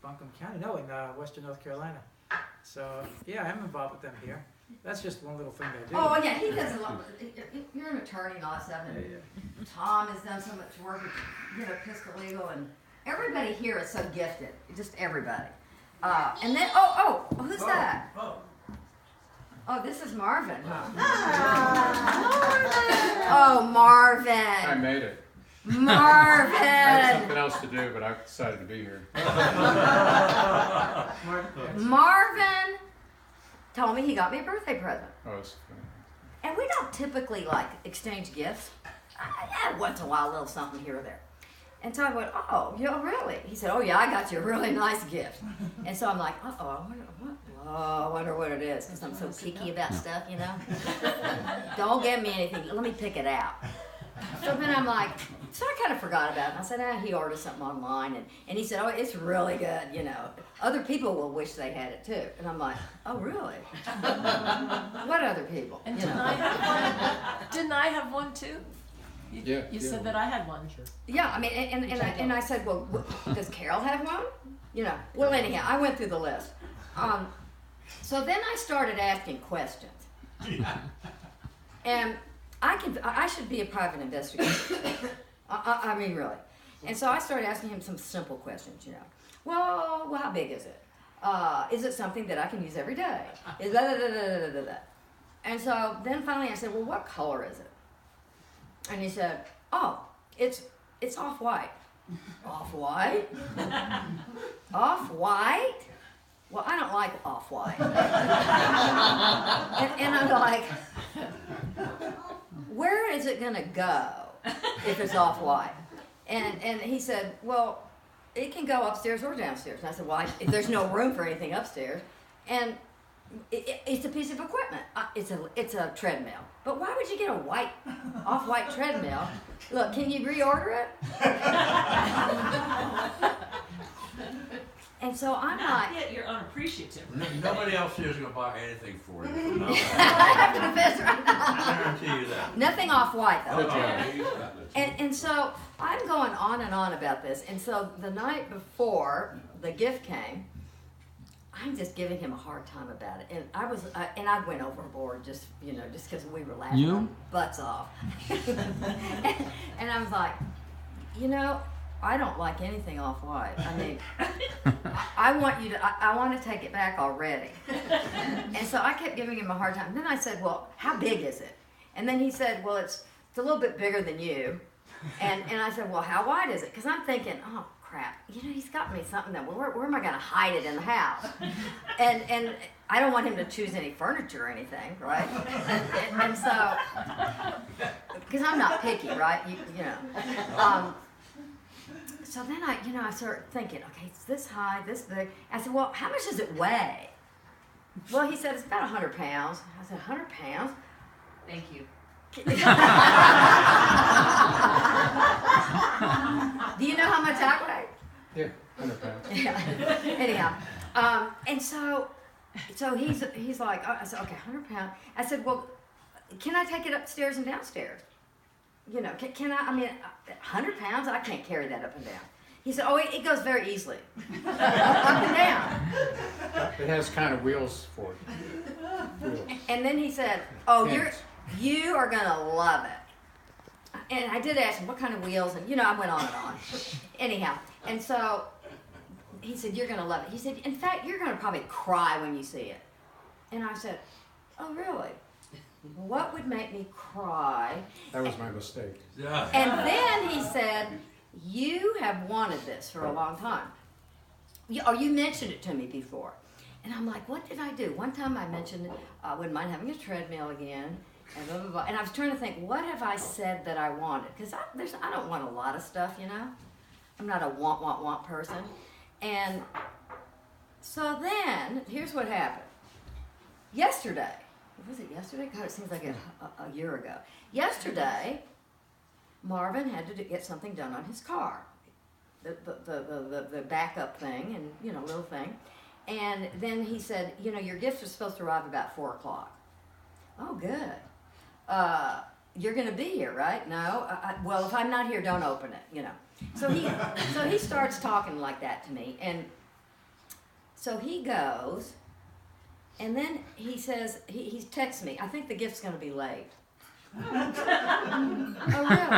Buncombe County, no, in Western North Carolina. So, yeah, I'm involved with them here. That's just one little thing they do. Oh, yeah, he does a lot. You're an attorney and all that stuff, and Yeah. Tom has done so much work with, Pisco Legal, and everybody here is so gifted. Just everybody. And then, who's that? Oh, this is Marvin, huh? Oh, Marvin. I made it. Marvin. I had something else to do, but I decided to be here. Marvin told me he got me a birthday present. Oh, it's funny. And we don't typically exchange gifts. Once in a while, a little something here or there. And so I went, oh, really? He said, oh yeah, I got you a really nice gift. And so I'm like, I wonder what it is, because I'm so picky about stuff, Don't give me anything. Let me pick it out. So then I'm like, so I kind of forgot about it. And I said, he ordered something online. And he said, oh, it's really good, Other people will wish they had it too. And I'm like, oh, really? What other people? And didn't I have one? Didn't I have one too? You said that I had one. Sure. Yeah, I mean, and I said, well, does Carol have one? Well, anyhow, I went through the list. So then I started asking questions. And I should be a private investigator. I mean, really. And so I started asking him some simple questions, Well, how big is it? Is it something that I can use every day? Is that? And so then finally I said, well, what color is it? And he said, oh, it's off-white. Off-white? Off-white? Well, I don't like off-white. and I'm like, where is it going to go if it's off-white? And he said, well, it can go upstairs or downstairs. And I said, well, there's no room for anything upstairs. And it's a piece of equipment. It's a treadmill. But why would you get a off-white treadmill? Look, can you reorder it? And so I'm like... Yeah, you're unappreciative. Nobody else here is going to buy anything for you. I have to confess right now. I guarantee you that. Nothing off-white, though. Good job. And so I'm going on and on about this. And so the night before the gift came, I'm just giving him a hard time about it, and I went overboard just because we were laughing our butts off, and I was like, I don't like anything off-white. I mean, I want to take it back already, and so I kept giving him a hard time. And then I said, well, how big is it? And then he said, well, it's a little bit bigger than you, and I said, well, how wide is it? Because I'm thinking, oh, crap, he's got me something that where am I going to hide it in the house? And I don't want him to choose any furniture or anything, right? And so, because I'm not picky, right? So then I started thinking, okay, it's this high, this big. I said, well, how much does it weigh? Well, he said it's about 100 pounds. I said, 100 pounds? Thank you. Do you know how much I weigh? Yeah, 100 pounds. Yeah. Anyhow, and so he's like, I said, okay, 100 pounds. I said, well, can I take it upstairs and downstairs? Can I? I mean, 100 pounds, I can't carry that up and down. He said, oh, it goes very easily, up and down. It has kind of wheels for it. Wheels. And then he said, oh, Hands. you are gonna love it. And I did ask him what kind of wheels, and I went on and on. Anyhow, and so he said, you're gonna love it. He said, in fact, you're gonna probably cry when you see it. And I said, oh, really? What would make me cry? That was my mistake. Yeah. And then he said, you have wanted this for a long time. You mentioned it to me before. And I'm like, what did I do? One time I mentioned I wouldn't mind having a treadmill again, and blah, blah, blah. And I was trying to think, what have I said that I wanted? Because I don't want a lot of stuff, I'm not a want person. And so then, here's what happened. Yesterday, was it yesterday? God, it seems like a year ago. Yesterday, Marvin had to get something done on his car. The backup thing and, little thing. And then he said, your gift was supposed to arrive about 4 o'clock. Oh, good. You're going to be here, right? No? Well, if I'm not here, don't open it, So he starts talking like that to me. And So he goes, and then he says, he texts me, I think the gift's going to be late. Oh, really?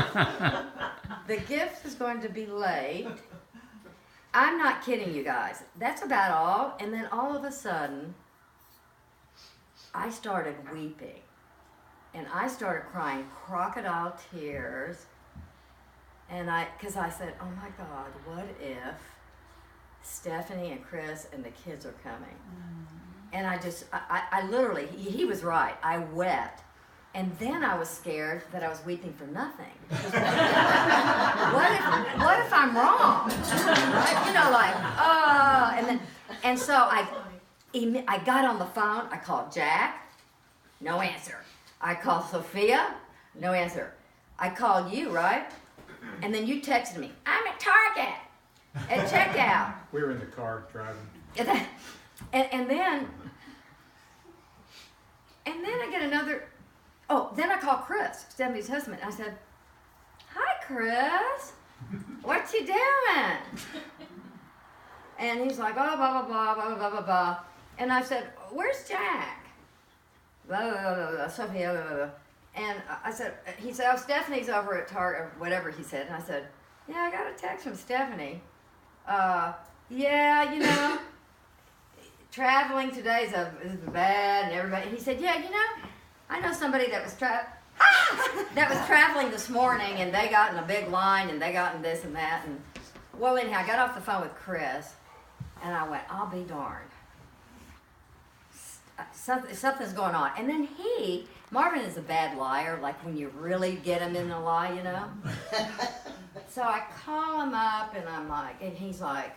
The gift is going to be late. I'm not kidding you guys. That's about all. And then all of a sudden, I started weeping. And I started crying crocodile tears. And because I said, oh my God, what if Stephanie and Chris and the kids are coming? And I literally, he was right. I wept. And then I was scared that I was weeping for nothing. What if I'm wrong? Right? You know, like, and so I got on the phone. I called Jack, no answer. I called Sophia, no answer. I called you, right? And then you texted me, I'm at Target at checkout. We were in the car driving. And then I get another. Oh, then I called Chris, Stephanie's husband. I said, hi, Chris. What you doing? And he's like, oh, blah, blah, blah, blah, blah, blah, blah. And I said, where's Jack? Blah, blah, blah, blah, blah, Sophia, blah, blah, blah. And I said, he said, oh, Stephanie's over at Target, or whatever he said. And I said, yeah, I got a text from Stephanie. Yeah, you know, traveling today is bad and everybody. He said, yeah, you know, I know somebody that was traveling this morning, and they got in a big line, and they got in this and that. And well, anyhow, I got off the phone with Chris, and I went, I'll be darned. Something's going on. And then Marvin is a bad liar, like when you really get him in the lie, you know. So I call him up, and I'm like, and he's like,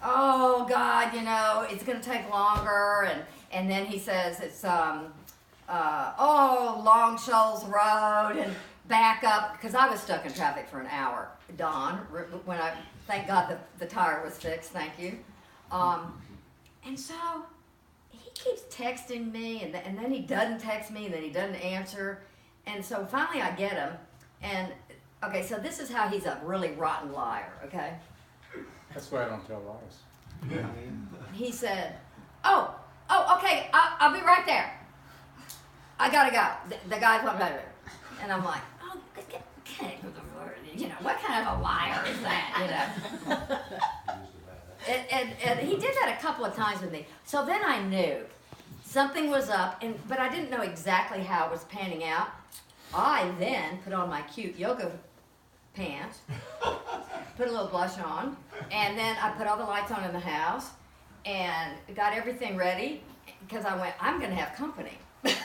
oh God, you know, it's gonna take longer, and then he says it's Long Shoals Road and back up, because I was stuck in traffic for an hour, Dawn, when thank God the tire was fixed, thank you. And so he keeps texting me, and then he doesn't text me, and then he doesn't answer. And so finally I get him, and okay, so this is how he's a really rotten liar, okay? That's why I don't tell lies. He said, oh, okay, I'll be right there. I gotta go. The guy's up there. And I'm like, oh, okay, you know, what kind of a liar is that, you know? And he did that a couple of times with me. So then I knew something was up, but I didn't know exactly how it was panning out. I then put on my cute yoga pants, put a little blush on, and then I put all the lights on in the house and got everything ready, because I went, I'm gonna have company. But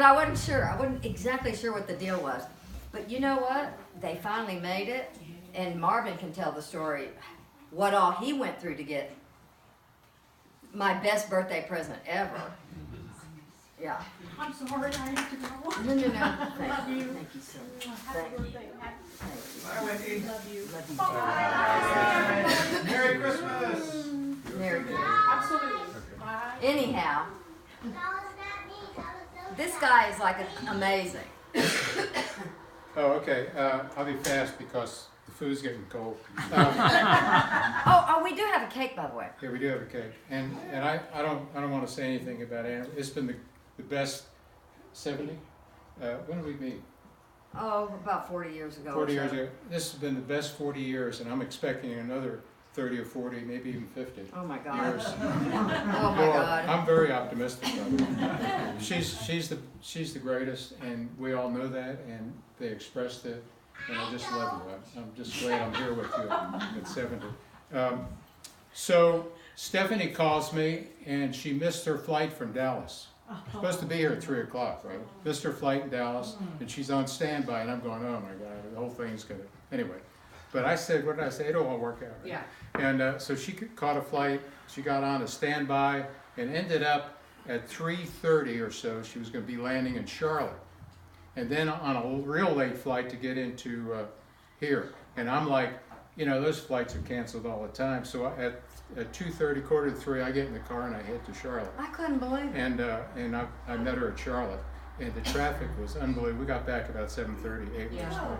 I wasn't sure. I wasn't exactly sure what the deal was. But you know what? They finally made it, and Marvin can tell the story, what all he went through to get my best birthday present ever. Yeah. I'm sorry, I have to go. No. Thank Love you. Thank you so much. Happy birthday. Bye, Wendy. Love you. Love you. Bye. Merry Christmas. Merry Christmas. Absolutely. Bye. Anyhow, this guy is like amazing. Oh, okay. I'll be fast because the food's getting cold. Oh, we do have a cake, by the way. Yeah, we do have a cake, and I don't want to say anything about Anna. It's been the best 70. When did we meet? Oh, about 40 years ago. 40 years ago. This has been the best 40 years, and I'm expecting another 30 or 40, maybe even 50 Oh my God. years. Oh my God. I'm very optimistic about her. She's the greatest, and we all know that, and they expressed it, and I just love you. I'm just glad I'm here with you at 70. So Stephanie calls me, and she missed her flight from Dallas. She's supposed to be here at 3 o'clock, right? Missed her flight in Dallas, and she's on standby, and I'm going, oh my God, the whole thing's gonna, anyway. But I said, what did I say? It'll all work out. Right? Yeah. And so she caught a flight, she got on a standby, and ended up at 3:30 or so, she was gonna be landing in Charlotte. And then on a real late flight to get into here. And I'm like, you know, those flights are canceled all the time. So at 2:30, quarter to 3, I get in the car and I head to Charlotte. I couldn't believe it. And I met her at Charlotte, and the traffic was unbelievable. We got back about 7:30, 8 this morning.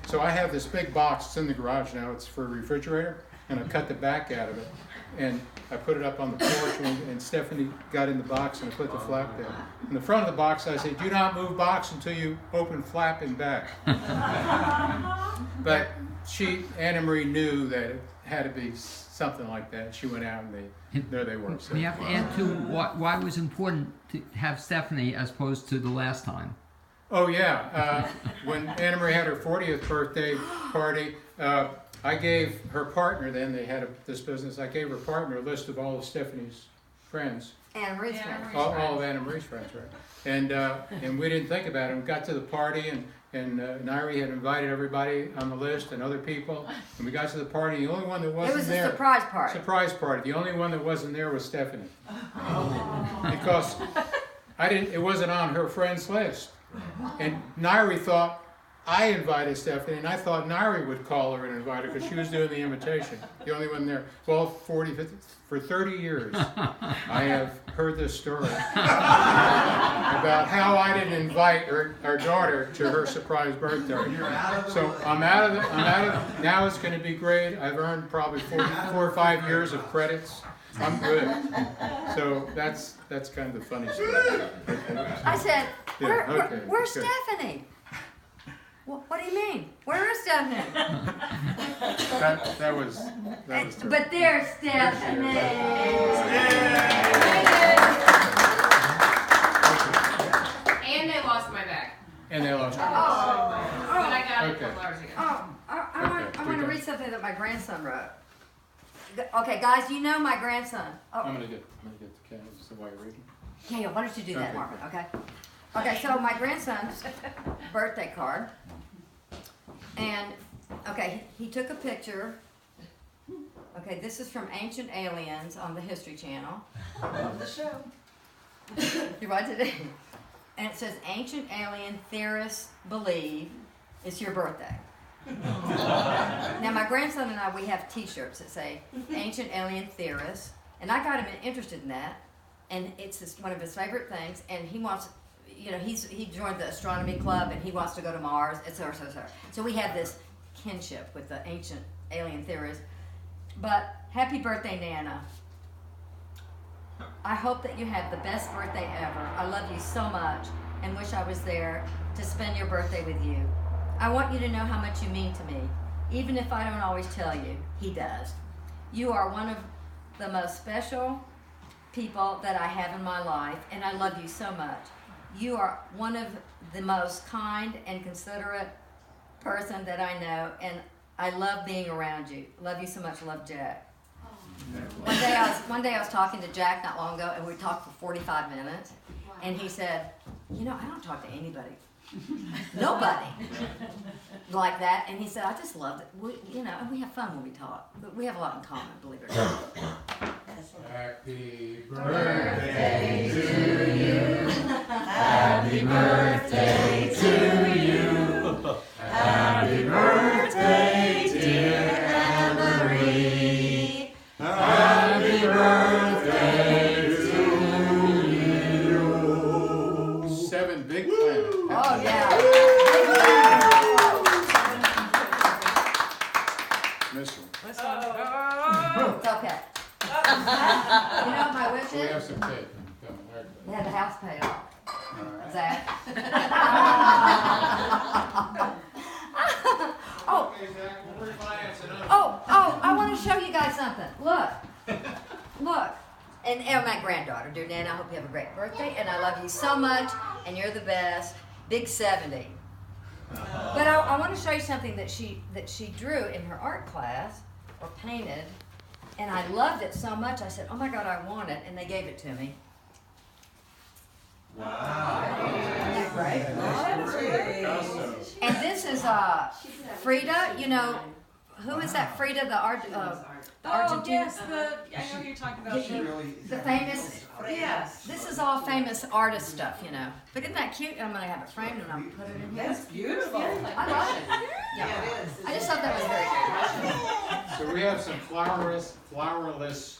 So I have this big box. It's in the garage now. It's for a refrigerator, and I cut the back out of it. And I put it up on the porch, and Stephanie got in the box and I put the flap down. In the front of the box, I said, "Do not move box until you open flap and back." But Annemarie knew that it had to be something like that. She went out and there they were. So. We have to add to why it was important to have Stephanie as opposed to the last time. Oh yeah, when Annemarie had her 40th birthday party, I gave her partner, then they had this business, I gave her partner a list of all of Stephanie's friends. Annemarie's friend. All of Annemarie's friends, right? And we didn't think about it. We got to the party, and Nairi had invited everybody on the list and other people. And we got to the party. The only one that wasn't there. It was a surprise party. Surprise party. The only one that wasn't there was Stephanie, because it wasn't on her friends list. And Nairi thought I invited Stephanie, and I thought Nairi would call her and invite her because she was doing the invitation. The only one there. Well, for 30 years, I have heard this story about how I didn't invite our daughter to her surprise birthday. So I'm out of it. Now it's going to be great. I've earned probably 4 or 5 years of credits. I'm good. So that's kind of the funny story. I said, where's good. Stephanie? What do you mean? Where is Stephanie? That was But there's Stephanie. And they lost my bag. And they lost her. But I got it a Okay. couple hours ago. I want to read something that my grandson wrote. Okay, guys, you know my grandson. I'm gonna get the camera. Is the way you're reading. Yeah, why don't you do that, Okay. Marvin? Okay. Okay, so my grandson's birthday card, and he took a picture. Okay, this is from Ancient Aliens on the History Channel. Love the show. You write it in, and it says Ancient Alien Theorists Believe it's your birthday. Now my grandson and I, we have T-shirts that say Ancient Alien Theorists, and I got him interested in that, and it's one of his favorite things, and he wants. He joined the astronomy club and he wants to go to Mars, etc. So we have this kinship with the ancient alien theories. But happy birthday, Nana. I hope that you have the best birthday ever. I love you so much and wish I was there to spend your birthday with you. I want you to know how much you mean to me, even if I don't always tell you. He does. You are one of the most special people that I have in my life, and I love you so much. You are one of the most kind and considerate person that I know, and I love being around you. Love you so much. Love, Jack. One day I was talking to Jack not long ago, and we talked for 45 minutes, and he said, I don't talk to anybody. Nobody like that. And he said, I just love it. And we have fun when we talk. We have a lot in common, believe it or not. Happy birthday to you. Happy birthday to you. Happy birthday, dear Annemarie. Happy birthday to you. 7 big planets. Oh, yeah. Miss one. It's okay. My wish We have is some cake. to have the house paid off. Alright. Zach. I want to show you guys something. Look. And my granddaughter, dear Nana, I hope you have a great birthday, and I love you so much, and you're the best. Big 70. But I want to show you something that she drew in her art class, or painted, and I loved it so much, I said, oh my God, I want it, and they gave it to me. Wow. Isn't that great? Awesome. And this is Frida, who is that Frida, the Argentine? Yes, I know who you're talking about. The famous, Yes. this is all famous artist stuff, But isn't that cute? I'm going to have it framed and I'll put it in here. That's beautiful. I love it. Yeah. I just thought that was very good. So we have some flourless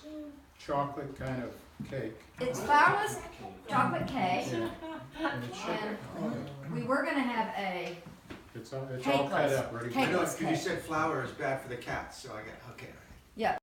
chocolate kind of cake. It's flourless chocolate cake, Yeah. And it's sugar. and we were going to have a It's all cut Cakeless. up, ready to Cakeless. go. Because you said flour is bad for the cats, so I got, okay. Yeah.